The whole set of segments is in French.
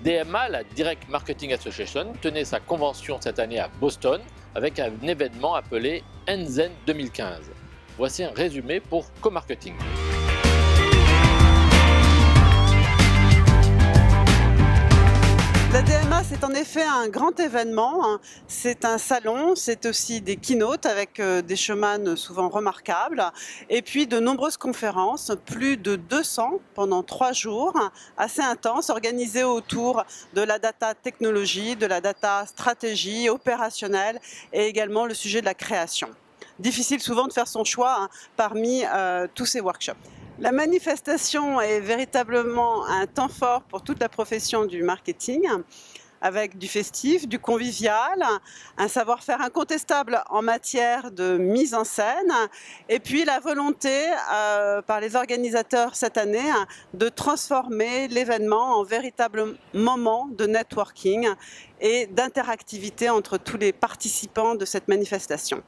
DMA, la Direct Marketing Association, tenait sa convention cette année à Boston avec un événement appelé NZEN 2015. Voici un résumé pour Co-Marketing. La DMA, c'est en effet un grand événement. C'est un salon, c'est aussi des keynotes avec des showman souvent remarquables et puis de nombreuses conférences, plus de 200 pendant 3 jours, assez intenses, organisées autour de la data technologie, de la data stratégie, opérationnelle et également le sujet de la création. Difficile souvent de faire son choix parmi tous ces workshops. La manifestation est véritablement un temps fort pour toute la profession du marketing, avec du festif, du convivial, un savoir-faire incontestable en matière de mise en scène, et puis la volonté par les organisateurs cette année de transformer l'événement en véritable moment de networking et d'interactivité entre tous les participants de cette manifestation.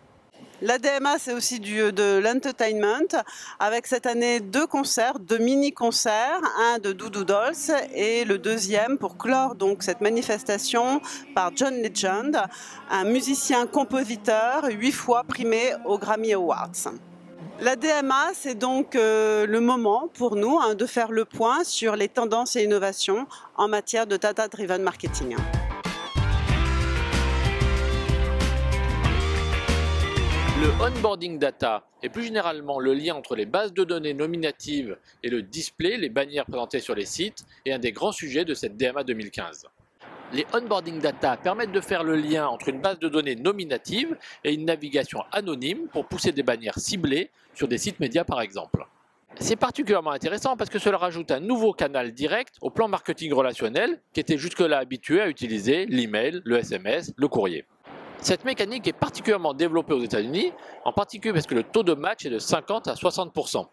La DMA, c'est aussi de l'entertainment, avec cette année 2 concerts, 2 mini-concerts, un de Doodoo Dolls et le deuxième pour clore donc cette manifestation par John Legend, un musicien-compositeur 8 fois primé aux Grammy Awards. La DMA, c'est donc le moment pour nous de faire le point sur les tendances et innovations en matière de data-driven marketing. Le onboarding data et plus généralement le lien entre les bases de données nominatives et le display, les bannières présentées sur les sites, est un des grands sujets de cette DMA 2015. Les onboarding data permettent de faire le lien entre une base de données nominative et une navigation anonyme pour pousser des bannières ciblées sur des sites médias par exemple. C'est particulièrement intéressant parce que cela rajoute un nouveau canal direct au plan marketing relationnel qui était jusque-là habitué à utiliser l'email, le SMS, le courrier. Cette mécanique est particulièrement développée aux États-Unis, en particulier parce que le taux de match est de 50 à 60%.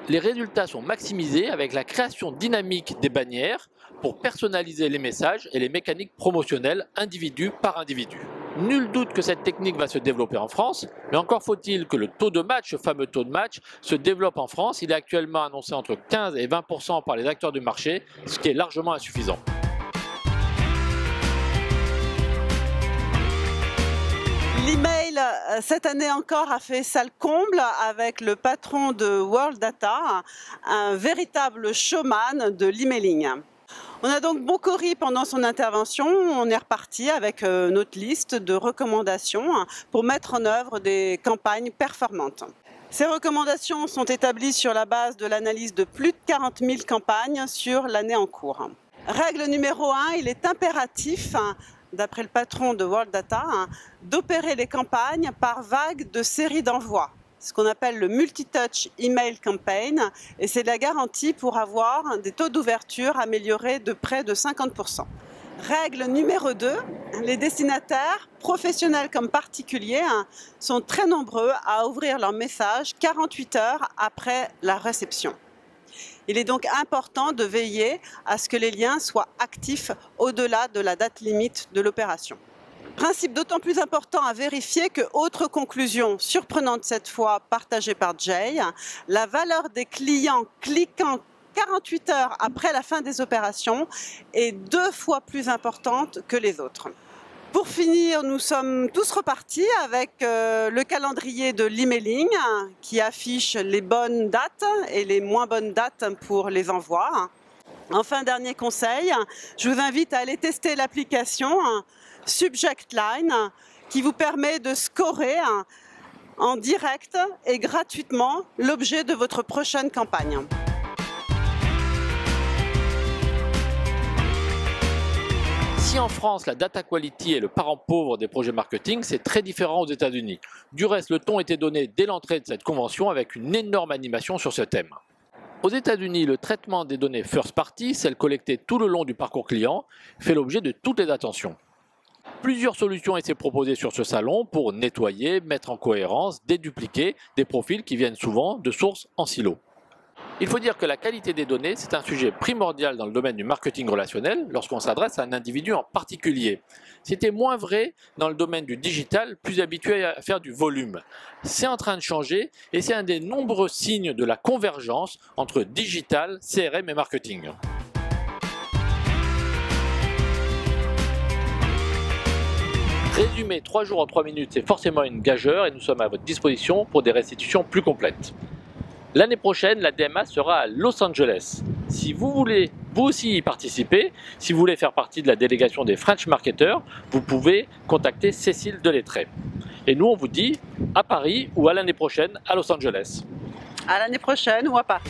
Les résultats sont maximisés avec la création dynamique des bannières pour personnaliser les messages et les mécaniques promotionnelles individu par individu. Nul doute que cette technique va se développer en France, mais encore faut-il que le taux de match, ce fameux taux de match, se développe en France. Il est actuellement annoncé entre 15 et 20% par les acteurs du marché, ce qui est largement insuffisant. L'email, cette année encore, a fait salle comble avec le patron de World Data, un véritable showman de l'emailing. On a donc beaucoup ri pendant son intervention. On est reparti avec notre liste de recommandations pour mettre en œuvre des campagnes performantes. Ces recommandations sont établies sur la base de l'analyse de plus de 40 000 campagnes sur l'année en cours. Règle numéro 1, il est impératif, d'après le patron de World Data, d'opérer les campagnes par vague de séries d'envoi, ce qu'on appelle le multi-touch email campaign, et c'est la garantie pour avoir des taux d'ouverture améliorés de près de 50%. Règle numéro 2, les destinataires, professionnels comme particuliers, sont très nombreux à ouvrir leur message 48 heures après la réception. Il est donc important de veiller à ce que les liens soient actifs au-delà de la date limite de l'opération. Principe d'autant plus important à vérifier que, autre conclusion surprenante cette fois partagée par Jay, la valeur des clients cliquant 48 heures après la fin des opérations est 2 fois plus importante que les autres. Pour finir, nous sommes tous repartis avec le calendrier de l'emailing qui affiche les bonnes dates et les moins bonnes dates pour les envois. Enfin, dernier conseil, je vous invite à aller tester l'application Subject Line qui vous permet de scorer en direct et gratuitement l'objet de votre prochaine campagne. Si en France, la data quality est le parent pauvre des projets marketing, c'est très différent aux États-Unis. Du reste, le ton était donné dès l'entrée de cette convention avec une énorme animation sur ce thème. Aux États-Unis, le traitement des données first party, celles collectées tout le long du parcours client, fait l'objet de toutes les attentions. Plusieurs solutions ont été proposées sur ce salon pour nettoyer, mettre en cohérence, dédupliquer des profils qui viennent souvent de sources en silo. Il faut dire que la qualité des données, c'est un sujet primordial dans le domaine du marketing relationnel lorsqu'on s'adresse à un individu en particulier. C'était moins vrai dans le domaine du digital, plus habitué à faire du volume. C'est en train de changer et c'est un des nombreux signes de la convergence entre digital, CRM et marketing. Résumé 3 jours en 3 minutes, c'est forcément une gageure et nous sommes à votre disposition pour des restitutions plus complètes. L'année prochaine, la DMA sera à Los Angeles. Si vous voulez vous aussi y participer, si vous voulez faire partie de la délégation des French Marketers, vous pouvez contacter Cécile Delettré. Et nous, on vous dit à Paris ou à l'année prochaine à Los Angeles. À l'année prochaine ou à Paris.